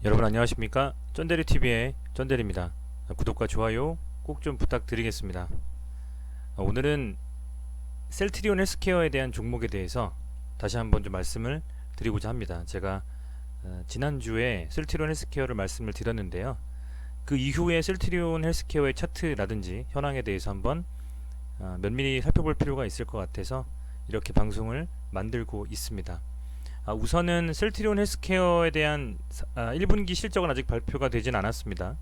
여러분 안녕하십니까? 쩐데리TV의 쩐데리입니다. 구독과 좋아요 꼭 좀 부탁드리겠습니다. 오늘은 셀트리온 헬스케어에 대한 종목에 대해서 다시 한번 좀 말씀을 드리고자 합니다. 제가 지난주에 셀트리온 헬스케어를 말씀을 드렸는데요. 그 이후에 셀트리온 헬스케어의 차트라든지 현황에 대해서 한번 면밀히 살펴볼 필요가 있을 것 같아서 이렇게 방송을 만들고 있습니다. 우선은 셀트리온 헬스케어에 대한 1분기 실적은 아직 발표가 되진 않았습니다.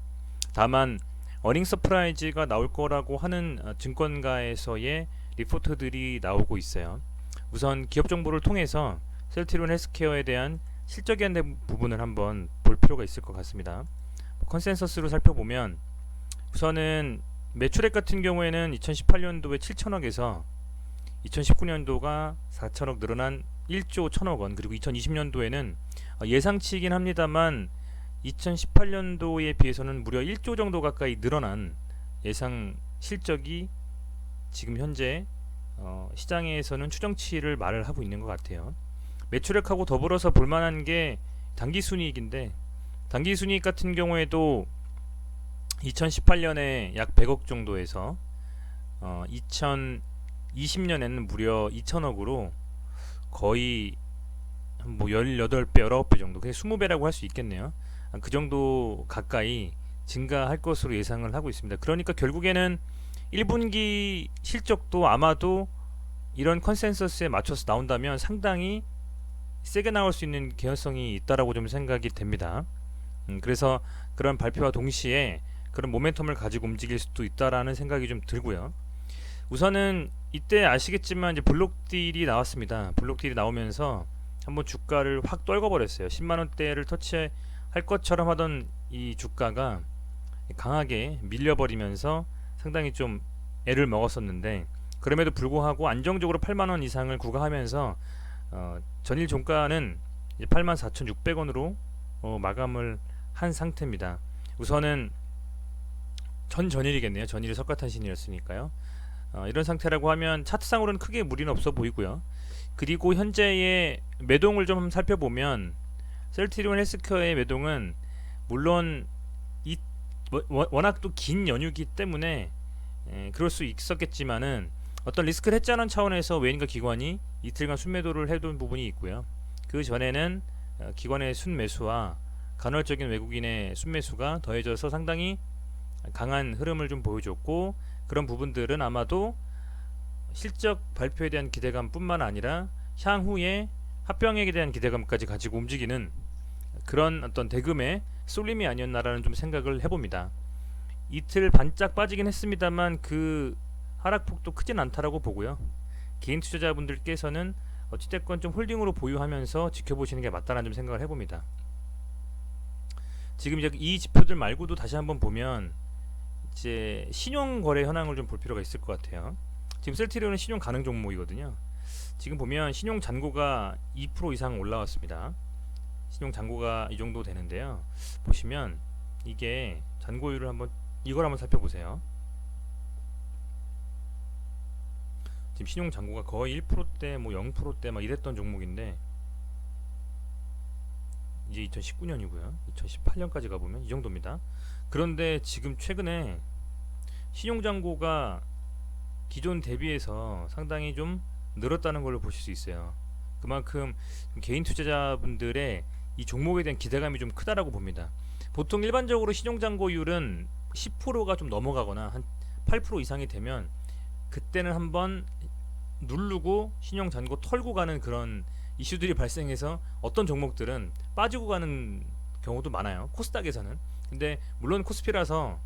다만 어닝 서프라이즈가 나올 거라고 하는 증권가에서의 리포트들이 나오고 있어요. 우선 기업 정보를 통해서 셀트리온 헬스케어에 대한 실적에 대한 부분을 한번 볼 필요가 있을 것 같습니다. 컨센서스로 살펴보면 우선은 매출액 같은 경우에는 2018년도에 7천억에서 2019년도가 4천억 늘어난 1조 1천억 원, 그리고 2020년도에는 예상치이긴 합니다만 2018년도에 비해서는 무려 1조 정도 가까이 늘어난 예상 실적이 지금 현재 시장에서는 추정치를 말을 하고 있는 것 같아요. 매출액하고 더불어서 볼만한 게 당기순이익인데, 당기순이익 같은 경우에도 2018년에 약 100억 정도에서 2020년에는 무려 2천억으로 거의 뭐 18배, 19배 정도, 그게 20배라고 할 수 있겠네요. 그 정도 가까이 증가할 것으로 예상을 하고 있습니다. 그러니까 결국에는 1분기 실적도 아마도 이런 컨센서스에 맞춰서 나온다면 상당히 세게 나올 수 있는 개연성이 있다라고 좀 생각이 됩니다. 그래서 그런 발표와 동시에 그런 모멘텀을 가지고 움직일 수도 있다라는 생각이 좀 들고요. 우선은 이때 아시겠지만 이제 블록딜이 나왔습니다. 블록딜이 나오면서 한번 주가를 확 떨궈버렸어요. 10만원대를 터치할 것처럼 하던 이 주가가 강하게 밀려버리면서 상당히 좀 애를 먹었었는데, 그럼에도 불구하고 안정적으로 8만원 이상을 구가하면서 전일 종가는 84,600원으로 마감을 한 상태입니다. 우선은 전일이겠네요. 전일이 석가탄신이었으니까요. 이런 상태라고 하면 차트상으로는 크게 무리는 없어 보이고요. 그리고 현재의 매동을 좀 살펴보면 셀트리온 헬스케어의 매동은 물론 워낙 또 긴 연휴기 때문에 그럴 수 있었겠지만은 어떤 리스크를 했자는 차원에서 외인과 기관이 이틀간 순매도를 해둔 부분이 있고요. 그 전에는 기관의 순매수와 간헐적인 외국인의 순매수가 더해져서 상당히 강한 흐름을 좀 보여줬고, 그런 부분들은 아마도 실적 발표에 대한 기대감 뿐만 아니라 향후에 합병액에 대한 기대감까지 가지고 움직이는 그런 어떤 대금의 쏠림이 아니었나라는 좀 생각을 해봅니다. 이틀 반짝 빠지긴 했습니다만 그 하락폭도 크진 않다라고 보고요. 개인 투자자분들께서는 어찌됐건 좀 홀딩으로 보유하면서 지켜보시는 게 맞다라는 좀 생각을 해봅니다. 지금 이제 이 지표들 말고도 다시 한번 보면 이제 신용 거래 현황을 좀 볼 필요가 있을 것 같아요. 지금 셀트리온은 신용 가능 종목이거든요. 지금 보면 신용 잔고가 2% 이상 올라왔습니다. 신용 잔고가 이 정도 되는데요. 보시면 이게 잔고율을 이걸 한번 살펴보세요. 지금 신용 잔고가 거의 1%대, 뭐 0%대 막 이랬던 종목인데 이제 2019년이고요. 2018년까지 가보면 이 정도입니다. 그런데 지금 최근에 신용잔고가 기존 대비해서 상당히 좀 늘었다는 걸로 보실 수 있어요. 그만큼 개인 투자자분들의 이 종목에 대한 기대감이 좀 크다라고 봅니다. 보통 일반적으로 신용잔고율은 10%가 좀 넘어가거나 한 8% 이상이 되면 그때는 한번 누르고 신용잔고 털고 가는 그런 이슈들이 발생해서 어떤 종목들은 빠지고 가는 경우도 많아요. 코스닥에서는. 근데 물론 코스피라서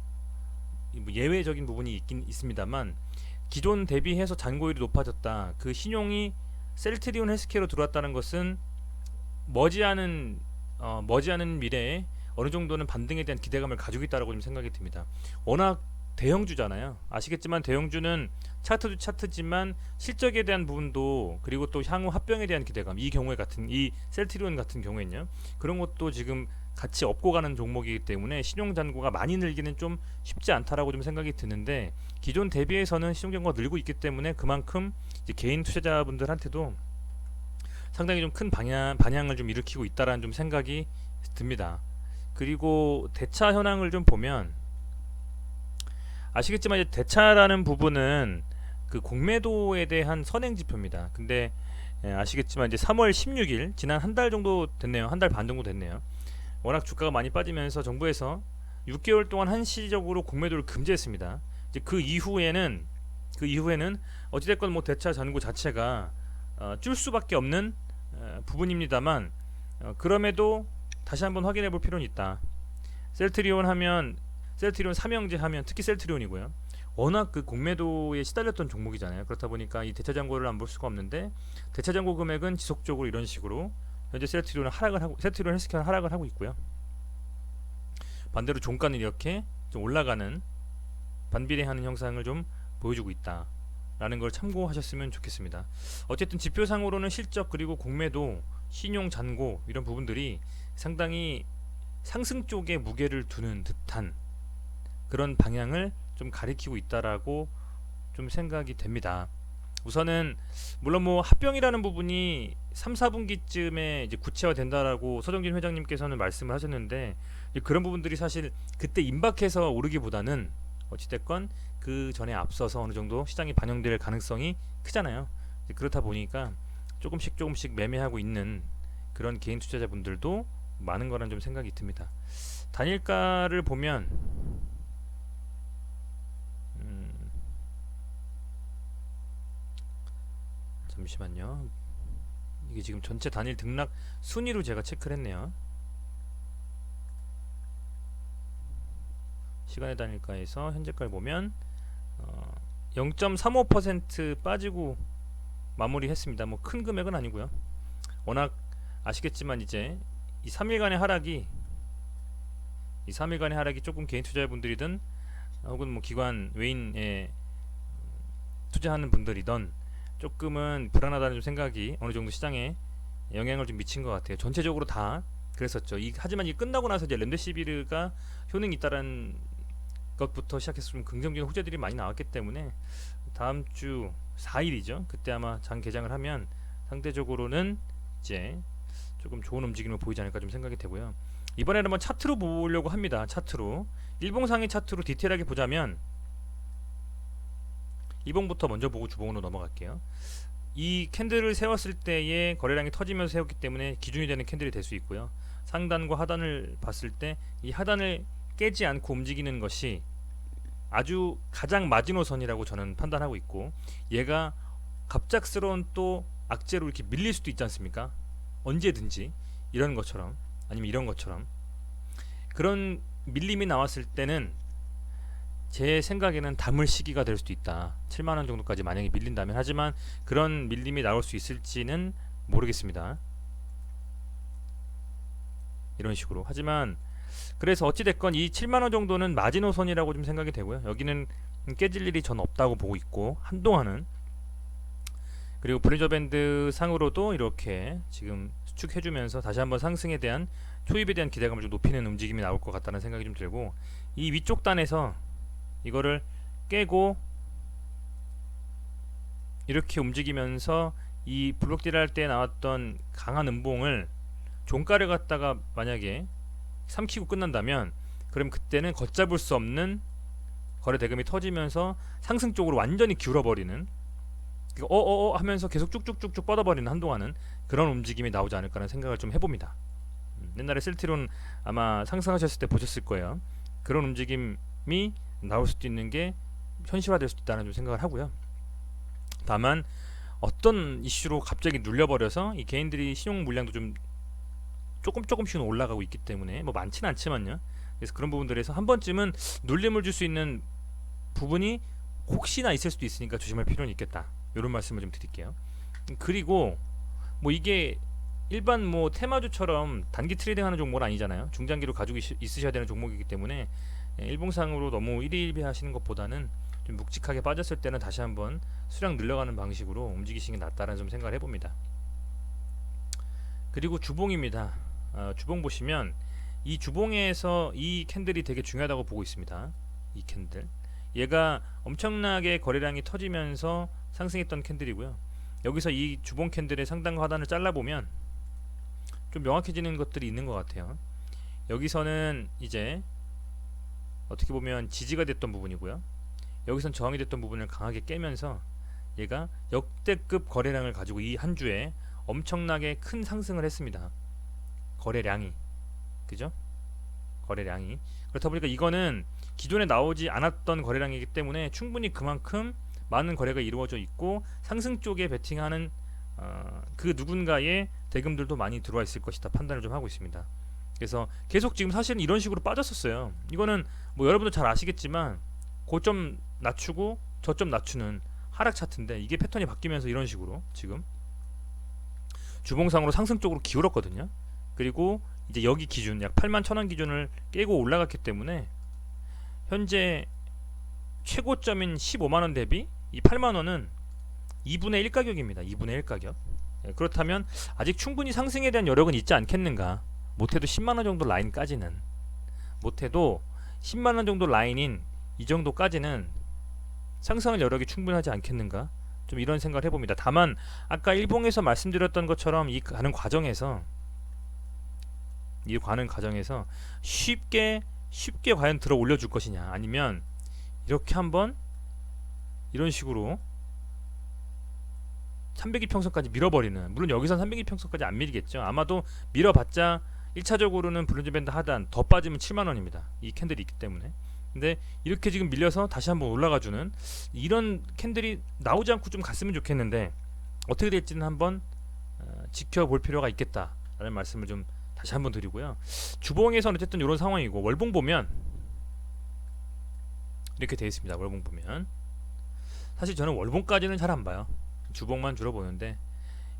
예외적인 부분이 있긴 있습니다만, 기존 대비해서 잔고율이 높아졌다, 그 신용이 셀트리온 헬스케어로 들어왔다는 것은 머지않은 미래에 어느 정도는 반등에 대한 기대감을 가지고 있다라고 좀 생각이 듭니다. 워낙 대형주잖아요. 아시겠지만 대형주는 차트도 차트지만 실적에 대한 부분도, 그리고 또 향후 합병에 대한 기대감, 이 셀트리온 같은 경우에는요, 그런 것도 지금 같이 업고 가는 종목이기 때문에 신용잔고가 많이 늘기는 좀 쉽지 않다라고 좀 생각이 드는데, 기존 대비해서는 신용잔고가 늘고 있기 때문에 그만큼 이제 개인 투자자분들한테도 상당히 좀 큰 반향을 좀 일으키고 있다라는 좀 생각이 듭니다. 그리고 대차 현황을 좀 보면 아시겠지만 이제 대차라는 부분은 그 공매도에 대한 선행 지표입니다. 근데 아시겠지만 이제 3월 16일 지난 한 달 정도 됐네요. 한 달 반 정도 됐네요. 워낙 주가가 많이 빠지면서 정부에서 6개월 동안 한시적으로 공매도를 금지했습니다. 이제 그 이후에는 어찌됐건 뭐 대차 잔고 자체가 줄 수밖에 없는 부분입니다만 그럼에도 다시 한번 확인해 볼 필요는 있다. 셀트리온 삼형제 하면 특히 셀트리온이고요. 워낙 그 공매도에 시달렸던 종목이잖아요. 그렇다 보니까 이 대차 잔고를 안 볼 수가 없는데 대차 잔고 금액은 지속적으로 이런 식으로 현재 셀트리온 헬스케어는 하락을 하고 있고요. 반대로 종가는 이렇게 좀 올라가는 반비례하는 형상을 좀 보여주고 있다라는 걸 참고하셨으면 좋겠습니다. 어쨌든 지표상으로는 실적 그리고 공매도, 신용 잔고 이런 부분들이 상당히 상승 쪽에 무게를 두는 듯한 그런 방향을 좀 가리키고 있다라고 좀 생각이 됩니다. 우선은 물론 뭐 합병이라는 부분이 3, 4분기쯤에 이제 구체화된다라고 서정진 회장님께서는 말씀을 하셨는데 그런 부분들이 사실 그때 임박해서 오르기보다는 어찌됐건 그 전에 앞서서 어느 정도 시장에 반영될 가능성이 크잖아요. 그렇다 보니까 조금씩 매매하고 있는 그런 개인 투자자분들도 많은 거란 좀 생각이 듭니다. 단일가를 보면 잠시만요. 이게 지금 전체 단일 등락 순위로 제가 체크를 했네요. 시간의 단일가에서 현재가를 보면 0.35% 빠지고 마무리했습니다. 뭐 큰 금액은 아니고요. 워낙 아시겠지만 이제 이 3일간의 하락이 조금 개인 투자자분들이든 혹은 뭐 기관 외인에 투자하는 분들이든 조금은 불안하다는 좀 생각이 어느 정도 시장에 영향을 좀 미친 것 같아요. 전체적으로 다 그랬었죠. 하지만 이 끝나고 나서 이제 렘데시비르가 효능이 있다는 것부터 시작해서 좀 긍정적인 호재들이 많이 나왔기 때문에 다음 주 4일이죠. 그때 아마 장 개장을 하면 상대적으로는 이제 조금 좋은 움직임을 보이지 않을까 좀 생각이 되고요. 이번에는 한번 차트로 보려고 합니다. 차트로 일봉상의 차트로 디테일하게 보자면 이봉부터 먼저 보고 주봉으로 넘어갈게요. 이 캔들을 세웠을 때의 거래량이 터지면서 세웠기 때문에 기준이 되는 캔들이 될 수 있고요. 상단과 하단을 봤을 때 이 하단을 깨지 않고 움직이는 것이 아주 가장 마지노선이라고 저는 판단하고 있고, 얘가 갑작스러운 또 악재로 이렇게 밀릴 수도 있지 않습니까? 언제든지 이런 것처럼 아니면 이런 것처럼 그런 밀림이 나왔을 때는 제 생각에는 담을 시기가 될 수도 있다. 7만원 정도까지 만약에 밀린다면. 하지만 그런 밀림이 나올 수 있을지는 모르겠습니다. 이런 식으로. 하지만 그래서 어찌됐건 이 7만원 정도는 마지노선이라고 좀 생각이 되고요. 여기는 깨질 일이 전 없다고 보고 있고, 한동안은. 그리고 브리저 밴드 상으로도 이렇게 지금 수축해주면서 다시 한번 상승에 대한 초입에 대한 기대감을 좀 높이는 움직임이 나올 것 같다는 생각이 좀 들고, 이 위쪽 단에서 이거를 깨고 이렇게 움직이면서 이 블록딜 할 때 나왔던 강한 음봉을 종가를 갖다가 만약에 삼키고 끝난다면, 그럼 그때는 걷잡을 수 없는 거래 대금이 터지면서 상승 쪽으로 완전히 기울어버리는, 하면서 계속 쭉쭉쭉쭉 뻗어버리는, 한동안은 그런 움직임이 나오지 않을까라는 생각을 좀 해봅니다. 옛날에 셀트리온 아마 상승하셨을 때 보셨을 거예요. 그런 움직임이 나올 수도 있는 게 현실화될 수도 있다는 좀 생각을 하고요. 다만 어떤 이슈로 갑자기 눌려버려서 이 개인들이 신용 물량도 좀 조금씩은 올라가고 있기 때문에 뭐 많지는 않지만요. 그래서 그런 부분들에서 한 번쯤은 눌림을 줄 수 있는 부분이 혹시나 있을 수도 있으니까 조심할 필요는 있겠다. 이런 말씀을 좀 드릴게요. 그리고 뭐 이게 일반 뭐 테마주처럼 단기 트레이딩하는 종목은 아니잖아요. 중장기로 가지고 있으셔야 되는 종목이기 때문에 일봉상으로 너무 일희일비 하시는 것보다는 좀 묵직하게 빠졌을 때는 다시 한번 수량 늘려가는 방식으로 움직이시는 게 낫다라는 좀 생각을 해봅니다. 그리고 주봉입니다. 주봉 보시면 이 주봉에서 이 캔들이 되게 중요하다고 보고 있습니다. 이 캔들, 얘가 엄청나게 거래량이 터지면서 상승했던 캔들이고요. 여기서 이 주봉 캔들의 상단과 하단을 잘라보면 좀 명확해지는 것들이 있는 것 같아요. 여기서는 이제 어떻게 보면 지지가 됐던 부분이고요. 여기선 저항이 됐던 부분을 강하게 깨면서 얘가 역대급 거래량을 가지고 이 한 주에 엄청나게 큰 상승을 했습니다. 거래량이, 그죠? 거래량이. 그렇다 보니까 이거는 기존에 나오지 않았던 거래량이기 때문에 충분히 그만큼 많은 거래가 이루어져 있고 상승 쪽에 베팅하는 그 누군가의 대금들도 많이 들어와 있을 것이다 판단을 좀 하고 있습니다. 그래서 계속 지금 사실은 이런 식으로 빠졌었어요. 이거는 뭐 여러분도 잘 아시겠지만 고점 낮추고 저점 낮추는 하락 차트인데 이게 패턴이 바뀌면서 이런 식으로 지금 주봉상으로 상승 쪽으로 기울었거든요. 그리고 이제 여기 기준 약 81,000원 기준을 깨고 올라갔기 때문에 현재 최고점인 15만원 대비 이 8만원은 2분의 1 가격입니다. 2분의 1 가격. 그렇다면 아직 충분히 상승에 대한 여력은 있지 않겠는가. 못해도 10만원 정도 라인까지는, 못해도 10만원 정도 라인인 이 정도까지는 상승할 여력이 충분하지 않겠는가, 좀 이런 생각을 해봅니다. 다만 아까 일봉에서 말씀드렸던 것처럼 이 가는 과정에서 쉽게 과연 들어 올려줄 것이냐, 아니면 이렇게 한번 이런 식으로 300일평선까지 밀어버리는, 물론 여기선 300일평선까지 안 밀리겠죠. 아마도 밀어봤자 1차적으로는 브론즈 밴드 하단 더 빠지면 7만원입니다. 이 캔들이 있기 때문에. 근데 이렇게 지금 밀려서 다시 한번 올라가주는 이런 캔들이 나오지 않고 좀 갔으면 좋겠는데 어떻게 될지는 한번 지켜볼 필요가 있겠다라는 말씀을 좀 다시 한번 드리고요. 주봉에서는 어쨌든 이런 상황이고, 월봉 보면 이렇게 되어 있습니다. 월봉 보면 사실 저는 월봉까지는 잘 안 봐요. 주봉만 주로 보는데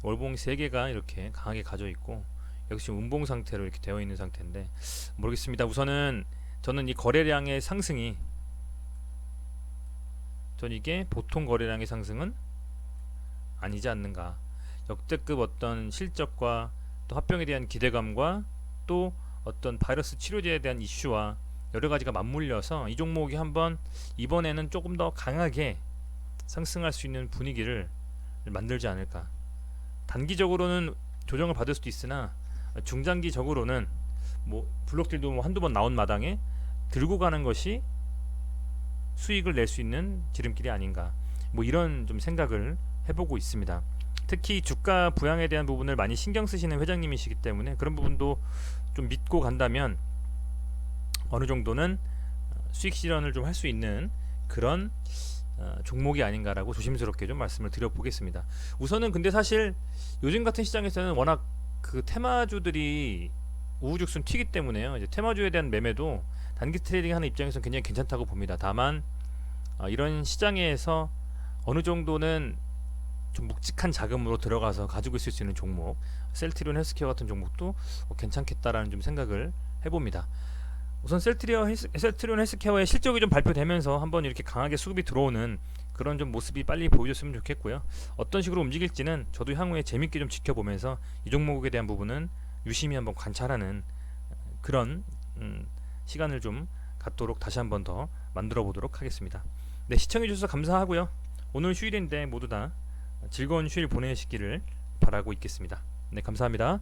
월봉 3개가 이렇게 강하게 가져 있고 역시 음봉 상태로 이렇게 되어 있는 상태인데 모르겠습니다. 우선은 저는 이 거래량의 상승이, 전 이게 보통 거래량의 상승은 아니지 않는가. 역대급 어떤 실적과 또 합병에 대한 기대감과 또 어떤 바이러스 치료제에 대한 이슈와 여러 가지가 맞물려서 이 종목이 한번 이번에는 조금 더 강하게 상승할 수 있는 분위기를 만들지 않을까. 단기적으로는 조정을 받을 수도 있으나 중장기적으로는 뭐 블록들도 뭐 한두 번 나온 마당에 들고 가는 것이 수익을 낼 수 있는 지름길이 아닌가, 뭐 이런 좀 생각을 해보고 있습니다. 특히 주가 부양에 대한 부분을 많이 신경 쓰시는 회장님이시기 때문에 그런 부분도 좀 믿고 간다면 어느 정도는 수익 실현을 좀 할 수 있는 그런 종목이 아닌가라고 조심스럽게 좀 말씀을 드려보겠습니다. 우선은 근데 사실 요즘 같은 시장에서는 워낙 그 테마주들이 우후죽순 튀기 때문에요. 이제 테마주에 대한 매매도 단기 트레이딩 하는 입장에서는 굉장히 괜찮다고 봅니다. 다만 이런 시장에서 어느 정도는 좀 묵직한 자금으로 들어가서 가지고 있을 수 있는 종목, 셀트리온 헬스케어 같은 종목도 괜찮겠다라는 좀 생각을 해봅니다. 우선 셀트리온 헬스케어의 실적이 좀 발표되면서 한번 이렇게 강하게 수급이 들어오는 그런 좀 모습이 빨리 보여줬으면 좋겠고요. 어떤 식으로 움직일지는 저도 향후에 재밌게 좀 지켜보면서 이 종목에 대한 부분은 유심히 한번 관찰하는 그런 시간을 좀 갖도록 다시 한번 더 만들어 보도록 하겠습니다. 네, 시청해 주셔서 감사하고요. 오늘 휴일인데 모두 다 즐거운 휴일 보내시기를 바라고 있겠습니다. 네, 감사합니다.